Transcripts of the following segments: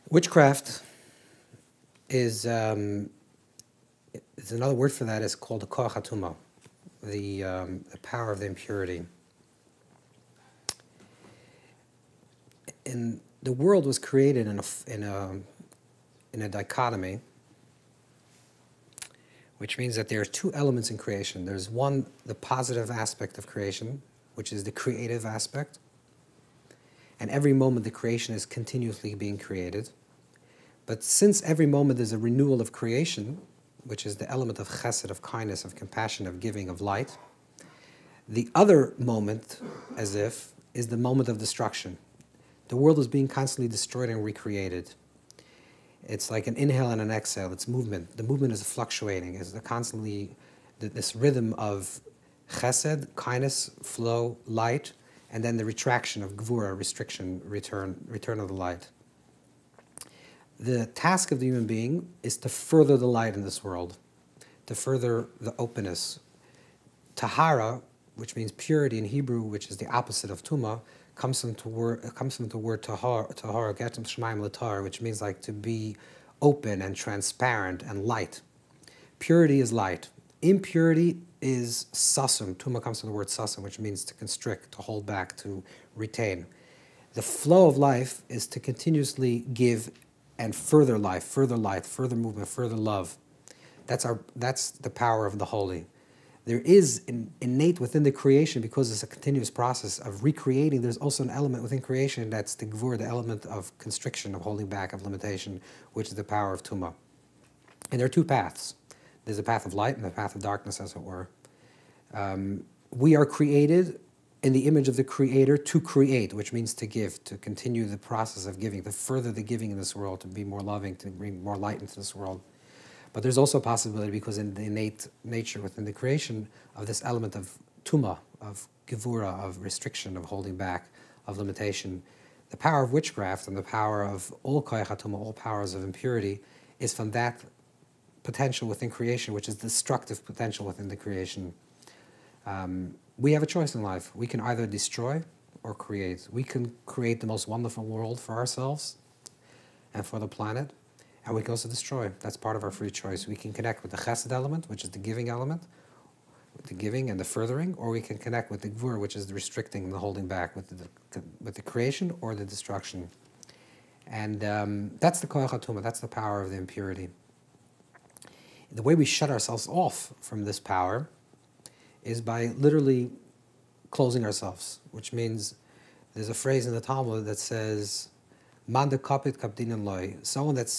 Witchcraft is another word for that is called the Koach Ha'Tumah, the power of the impurity. And the world was created in a dichotomy, which means that there are two elements in creation. There's one, the positive aspect of creation, which is the creative aspect. And every moment the creation is continuously being created. But since every moment is a renewal of creation, which is the element of chesed, of kindness, of compassion, of giving, of light, the other moment, as if, is the moment of destruction. The world is being constantly destroyed and recreated. It's like an inhale and an exhale. It's movement. The movement is fluctuating. It's constantly this rhythm of chesed, kindness, flow, light, and then the retraction of gvura, restriction, return of the light. The task of the human being is to further the light in this world, to further the openness. Tahara, which means purity in Hebrew, which is the opposite of tumah, comes from the word tahar, getem shemaim l'tar, which means like to be open and transparent and light. Purity is light. Impurity is sasum. Tumah comes from the word sasum, which means to constrict, to hold back, to retain. The flow of life is to continuously give and further life, further light, further movement, further love. That's the power of the holy. There is innate within the creation, because it's a continuous process of recreating, there's also an element within creation that's the gvur, the element of constriction, of holding back, of limitation, which is the power of tumah. And there are two paths. There's a path of light and a path of darkness, as it were. We are created in the image of the Creator to create, which means to give, to continue the process of giving, to further the giving in this world, to be more loving, to bring more light into this world. But there's also a possibility, because in the innate nature within the creation, of this element of tumah, of gevura, of restriction, of holding back, of limitation. The power of witchcraft and the power of all Koach Ha'Tumah, all powers of impurity, is from that potential within creation, which is destructive potential within the creation. We have a choice in life. We can either destroy or create. We can create the most wonderful world for ourselves and for the planet, and we can also destroy. That's part of our free choice. We can connect with the chesed element, which is the giving element, with the giving and the furthering, or we can connect with the gvur, which is the restricting and the holding back, with the creation or the destruction. And that's the Koach Ha'Tumah, that's the power of the impurity. The way we shut ourselves off from this power is by literally closing ourselves, which means there's a phrase in the Talmud that says, "Man de kapit kapdinen loy." Someone that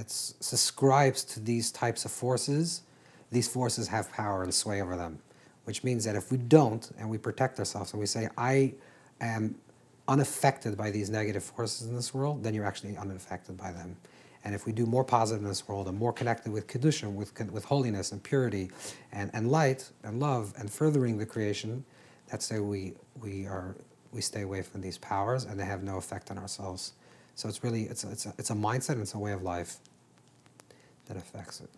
subscribes to these types of forces, these forces have power and sway over them, which means that if we don't, and we protect ourselves, and we say, I am unaffected by these negative forces in this world, then you're actually unaffected by them. And if we do more positive in this world and more connected with Kedusha, with holiness and purity and light and love and furthering the creation, that's how we stay away from these powers, and they have no effect on ourselves. So it's really, it's a mindset and it's a way of life that affects it.